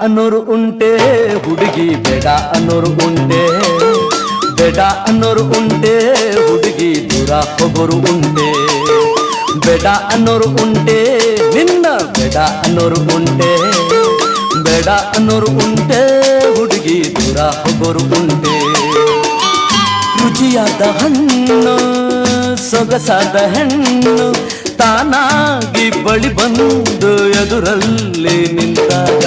ಅನ್ನೋರು ಉಂಟೆ ಹುಡುಗಿ ಬೇಡ ಅನ್ನೋರು ಉಂಟೆ, ಬೇಡ ಅನ್ನೋರು ಉಂಟೆ ಹುಡುಗಿ ದೂರ ಹೋಗೋರು ಉಂಟೆ, ಬೇಡ ಅನ್ನೋರು ಉಂಟೆ ನಿನ್ನ ಬೇಡ ಅನ್ನೋರು ಉಂಟೆ, ಬೇಡ ಅನ್ನೋರು ಉಂಟೆ ಹುಡುಗಿ ದೂರ ಹೋಗೋರು ಉಂಟೆ. ರುಚಿಯಾದ ಹಣ್ಣು ಸೊಗಸಾದ ಹೆಣ್ಣು ತಾನಾಗಿ ಬಳಿ ಬಂದು ಎದುರಲ್ಲಿ ನಿಂತಾಗ